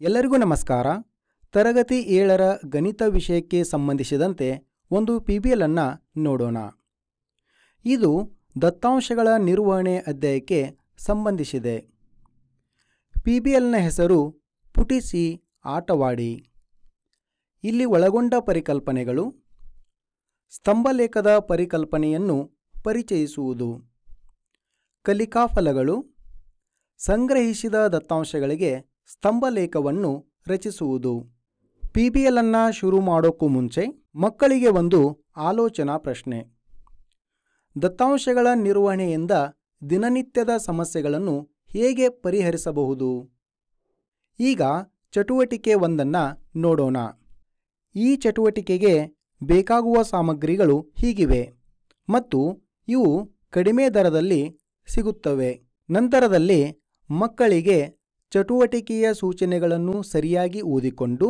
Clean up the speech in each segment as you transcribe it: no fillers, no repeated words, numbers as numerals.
ಎಲ್ಲರಿಗೂ ನಮಸ್ಕಾರ. ತರಗತಿ 7ರ ಗಣಿತ ವಿಷಯಕ್ಕೆ ಸಂಬಂಧಿಸಿದಂತೆ ಒಂದು PBL ಅನ್ನು ನೋಡೋಣ. ಇದು ದತ್ತಾಂಶಗಳ ನಿರ್ವಹಣೆ ಅಧ್ಯಾಯಕ್ಕೆ ಸಂಬಂಧಿಸಿದೆ. PBLನ ಹೆಸರು ಪುಟಿಸಿ ಆಟವಾಡಿ. ಇಲ್ಲಿ ಒಳಗೊಂಡ ಪರಿಕಲ್ಪನೆಗಳು: ಸ್ತಂಭಲೇಖದ ಪರಿಕಲ್ಪನೆಯನ್ನು ಪರಿಚಯಿಸುವುದು, ಕಲಿಕಾ ಫಲಗಳು, ಸಂಗ್ರಹಿಸಿದ ದತ್ತಾಂಶಗಳಿಗೆ ಸ್ತಂಭಲೇಖವನ್ನು ರಚಿಸುವುದು. PBL ಅನ್ನು ಶುರು ಮಾಡೋಕ್ಕೂ ಮುಂಚೆ ಮಕ್ಕಳಿಗೆ ಒಂದು ಆಲೋಚನಾ ಪ್ರಶ್ನೆ. ದತ್ತಾಂಶಗಳ ನಿರ್ವಹಣೆಯಿಂದ ದಿನನಿತ್ಯದ ಸಮಸ್ಯೆಗಳನ್ನು ಹೇಗೆ ಪರಿಹರಿಸಬಹುದು? ಈಗ ಚಟುವಟಿಕೆ 1 ನೋಡೋಣ. ಈ ಚಟುವಟಿಕೆಗೆ ಬೇಕಾಗುವ ಸಾಮಗ್ರಿಗಳು ಹೀಗಿವೆ ಮತ್ತು ಇವು ಕಡಿಮೆ ದರದಲ್ಲಿ ಸಿಗುತ್ತವೆ. ನಂತರದಲ್ಲಿ ಮಕ್ಕಳಿಗೆ ಚಟುವಟಿಕೆಯ ಸೂಚನೆಗಳನ್ನು ಸರಿಯಾಗಿ ಓದಿಕೊಂಡು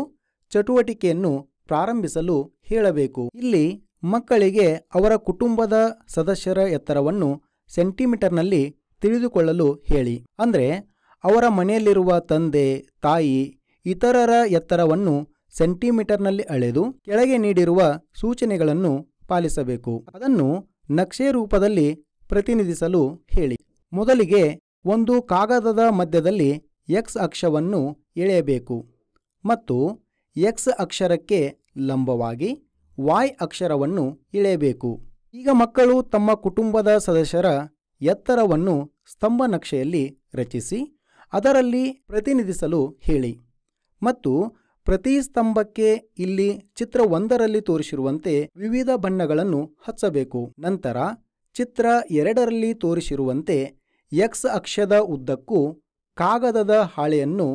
ಚಟುವಟಿಕೆಯನ್ನು ಪ್ರಾರಂಭಿಸಲು ಹೇಳಬೇಕು. ಇಲ್ಲಿ ಮಕ್ಕಳಿಗೆ ಅವರ ಕುಟುಂಬದ ಸದಸ್ಯರ ಎತ್ತರವನ್ನು ಸೆಂಟಿಮೀಟರ್ನಲ್ಲಿ ತಿಳಿದುಕೊಳ್ಳಲು ಹೇಳಿ. ಅಂದರೆ ಅವರ ಮನೆಯಲ್ಲಿರುವ ತಂದೆ, ತಾಯಿ, ಇತರರ ಎತ್ತರವನ್ನು ಸೆಂಟಿಮೀಟರ್ನಲ್ಲಿ ಅಳೆದು ಕೆಳಗೆ ನೀಡಿರುವ ಸೂಚನೆಗಳನ್ನು ಪಾಲಿಸಬೇಕು. ಅದನ್ನು ನಕ್ಷೆ ರೂಪದಲ್ಲಿ ಪ್ರತಿನಿಧಿಸಲು ಹೇಳಿ. ಮೊದಲಿಗೆ ಒಂದು ಕಾಗದದ ಮಧ್ಯದಲ್ಲಿ X ಅಕ್ಷವನ್ನು ಎಳೆಯಬೇಕು ಮತ್ತು X ಅಕ್ಷರಕ್ಕೆ ಲಂಬವಾಗಿ Y ಅಕ್ಷರವನ್ನು ಎಳೆಯಬೇಕು. ಈಗ ಮಕ್ಕಳು ತಮ್ಮ ಕುಟುಂಬದ ಸದಸ್ಯರ ಎತ್ತರವನ್ನು ಸ್ತಂಭ ನಕ್ಷೆಯಲ್ಲಿ ರಚಿಸಿ ಅದರಲ್ಲಿ ಪ್ರತಿನಿಧಿಸಲು ಹೇಳಿ ಮತ್ತು ಪ್ರತಿ ಸ್ತಂಭಕ್ಕೆ ಇಲ್ಲಿ ಚಿತ್ರ 1ರಲ್ಲಿ ತೋರಿಸಿರುವಂತೆ ವಿವಿಧ ಬಣ್ಣಗಳನ್ನು ಹಚ್ಚಬೇಕು. ನಂತರ ಚಿತ್ರ 2ರಲ್ಲಿ ತೋರಿಸಿರುವಂತೆ X ಅಕ್ಷದ ಉದ್ದಕ್ಕೂ ಕಾಗದದ ಹಾಳೆಯನ್ನು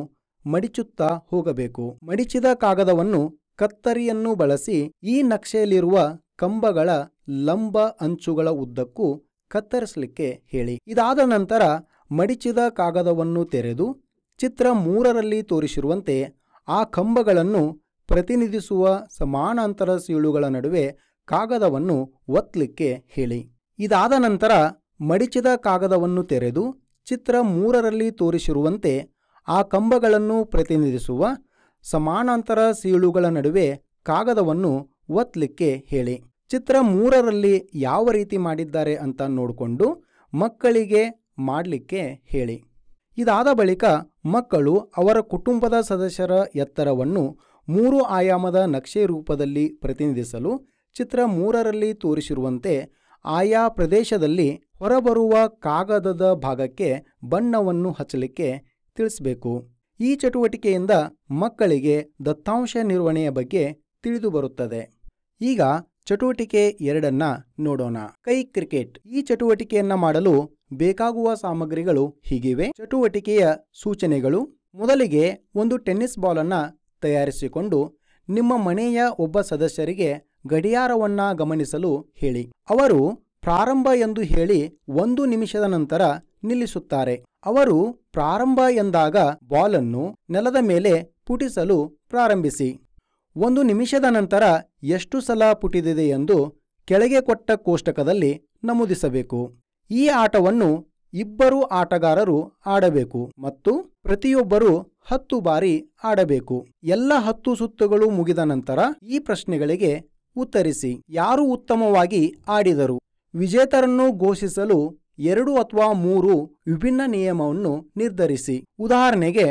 ಮಡಿಚುತ್ತಾ ಹೋಗಬೇಕು. ಮಡಿಚಿದ ಕಾಗದವನ್ನು ಕತ್ತರಿಯನ್ನು ಬಳಸಿ ಈ ನಕ್ಷೆಯಲ್ಲಿರುವ ಕಂಬಗಳ ಲಂಬ ಅಂಚುಗಳ ಉದ್ದಕ್ಕೂ ಕತ್ತರಿಸಲಿಕ್ಕೆ ಹೇಳಿ. ಇದಾದ ನಂತರ ಮಡಿಚಿದ ಕಾಗದವನ್ನು ತೆರೆದು ಚಿತ್ರ 3ರಲ್ಲಿ ತೋರಿಸಿರುವಂತೆ ಆ ಕಂಬಗಳನ್ನು ಪ್ರತಿನಿಧಿಸುವ ಸಮಾನಾಂತರ ಸೀಳುಗಳ ನಡುವೆ ಕಾಗದವನ್ನು ಒತ್ತಲಿಕ್ಕೆ ಹೇಳಿ. ಇದಾದ ನಂತರ ಮಡಿಚಿದ ಕಾಗದವನ್ನು ತೆರೆದು ಚಿತ್ರ 3ರಲ್ಲಿ ತೋರಿಸಿರುವಂತೆ ಆ ಕಂಬಗಳನ್ನು ಪ್ರತಿನಿಧಿಸುವ ಸಮಾನಾಂತರ ಸೀಳುಗಳ ನಡುವೆ ಕಾಗದವನ್ನು ಒತ್ತಲಿಕ್ಕೆ ಹೇಳಿ. ಚಿತ್ರ 3ರಲ್ಲಿ ಯಾವ ರೀತಿ ಮಾಡಿದ್ದಾರೆ ಅಂತ ನೋಡಿಕೊಂಡು ಮಕ್ಕಳಿಗೆ ಮಾಡಲಿಕ್ಕೆ ಹೇಳಿ. ಇದಾದ ಬಳಿಕ ಮಕ್ಕಳು ಅವರ ಕುಟುಂಬದ ಸದಸ್ಯರ ಎತ್ತರವನ್ನು 3 ಆಯಾಮದ ನಕ್ಷೆ ರೂಪದಲ್ಲಿ ಪ್ರತಿನಿಧಿಸಲು ಚಿತ್ರ 3ರಲ್ಲಿ ತೋರಿಸಿರುವಂತೆ ಆಯಾ ಪ್ರದೇಶದಲ್ಲಿ ಹೊರಬರುವ ಕಾಗದದ ಭಾಗಕ್ಕೆ ಬಣ್ಣವನ್ನು ಹಚ್ಚಲಿಕ್ಕೆ ತಿಳಿಸಬೇಕು. ಈ ಚಟುವಟಿಕೆಯಿಂದ ಮಕ್ಕಳಿಗೆ ದತ್ತಾಂಶ ನಿರ್ವಹಣೆಯ ಬಗ್ಗೆ ತಿಳಿದು ಬರುತ್ತದೆ. ಈಗ ಚಟುವಟಿಕೆ 2 ನೋಡೋಣ. ಕೈ ಕ್ರಿಕೆಟ್. ಈ ಚಟುವಟಿಕೆಯನ್ನು ಮಾಡಲು ಬೇಕಾಗುವ ಸಾಮಗ್ರಿಗಳು ಹೀಗಿವೆ. ಚಟುವಟಿಕೆಯ ಸೂಚನೆಗಳು: ಮೊದಲಿಗೆ ಒಂದು ಟೆನ್ನಿಸ್ ಬಾಲನ್ನು ತಯಾರಿಸಿಕೊಂಡು ನಿಮ್ಮ ಮನೆಯ ಒಬ್ಬ ಸದಸ್ಯರಿಗೆ ಗಡಿಯಾರವನ್ನು ಗಮನಿಸಲು ಹೇಳಿ. ಅವರು ಪ್ರಾರಂಭ ಎಂದು ಹೇಳಿ 1 ನಿಮಿಷದ ನಂತರ ನಿಲ್ಲಿಸುತ್ತಾರೆ. ಅವರು ಪ್ರಾರಂಭ ಎಂದಾಗ ಬಾಲನ್ನು ನೆಲದ ಮೇಲೆ ಪುಟಿಸಲು ಪ್ರಾರಂಭಿಸಿ. 1 ನಿಮಿಷದ ನಂತರ ಎಷ್ಟು ಸಲ ಪುಟಿದಿದೆ ಎಂದು ಕೆಳಗೆ ಕೊಟ್ಟ ಕೋಷ್ಟಕದಲ್ಲಿ ನಮೂದಿಸಬೇಕು. ಈ ಆಟವನ್ನು 2 ಆಟಗಾರರು ಆಡಬೇಕು ಮತ್ತು ಪ್ರತಿಯೊಬ್ಬರು 10 ಬಾರಿ ಆಡಬೇಕು. ಎಲ್ಲ 10 ಸುತ್ತುಗಳು ಮುಗಿದ ನಂತರ ಈ ಪ್ರಶ್ನೆಗಳಿಗೆ ಉತ್ತರಿಸಿ. ಯಾರು ಉತ್ತಮವಾಗಿ ಆಡಿದರು? ವಿಜೇತರನ್ನು ಘೋಷಿಸಲು 2 ಅಥವಾ 3 ವಿಭಿನ್ನ ನಿಯಮವನ್ನು ನಿರ್ಧರಿಸಿ. ಉದಾಹರಣೆಗೆ,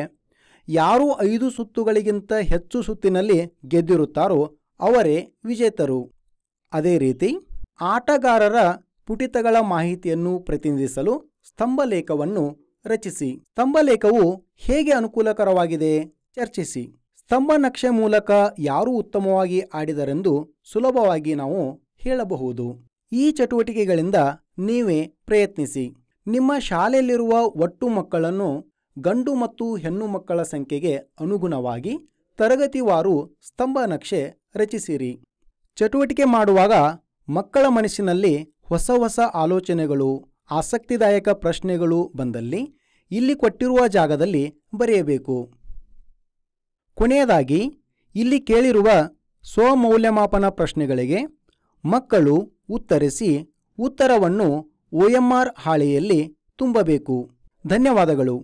ಯಾರು 5 ಸುತ್ತುಗಳಿಗಿಂತ ಹೆಚ್ಚು ಸುತ್ತಿನಲ್ಲಿ ಗೆದ್ದಿರುತ್ತಾರೋ ಅವರೇ ವಿಜೇತರು. ಅದೇ ರೀತಿ ಆಟಗಾರರ ಪುಟಿತಗಳ ಮಾಹಿತಿಯನ್ನು ಪ್ರತಿನಿಧಿಸಲು ಸ್ತಂಭಲೇಖವನ್ನು ರಚಿಸಿ. ಸ್ತಂಭಲೇಖವು ಹೇಗೆ ಅನುಕೂಲಕರವಾಗಿದೆ ಚರ್ಚಿಸಿ. ಸ್ತಂಭ ನಕ್ಷೆ ಮೂಲಕ ಯಾರು ಉತ್ತಮವಾಗಿ ಆಡಿದರೆಂದು ಸುಲಭವಾಗಿ ನಾವು ಹೇಳಬಹುದು. ಈ ಚಟುವಟಿಕೆಗಳಿಂದ ನೀವೇ ಪ್ರಯತ್ನಿಸಿ. ನಿಮ್ಮ ಶಾಲೆಯಲ್ಲಿರುವ ಒಟ್ಟು ಮಕ್ಕಳನ್ನು ಗಂಡು ಮತ್ತು ಹೆಣ್ಣು ಮಕ್ಕಳ ಸಂಖ್ಯೆಗೆ ಅನುಗುಣವಾಗಿ ತರಗತಿವಾರು ಸ್ತಂಭ ನಕ್ಷೆ ರಚಿಸಿರಿ. ಚಟುವಟಿಕೆ ಮಾಡುವಾಗ ಮಕ್ಕಳ ಮನಸ್ಸಿನಲ್ಲಿ ಹೊಸ ಹೊಸ ಆಲೋಚನೆಗಳು, ಆಸಕ್ತಿದಾಯಕ ಪ್ರಶ್ನೆಗಳು ಬಂದಲ್ಲಿ ಇಲ್ಲಿ ಕೊಟ್ಟಿರುವ ಜಾಗದಲ್ಲಿ ಬರೆಯಬೇಕು. ಕೊನೆಯದಾಗಿ ಇಲ್ಲಿ ಕೇಳಿರುವ ಸ್ವಮೌಲ್ಯಮಾಪನ ಪ್ರಶ್ನೆಗಳಿಗೆ ಮಕ್ಕಳು ಉತ್ತರಿಸಿ ಉತ್ತರವನ್ನು OMR ಹಾಳೆಯಲ್ಲಿ ತುಂಬಬೇಕು. ಧನ್ಯವಾದಗಳು.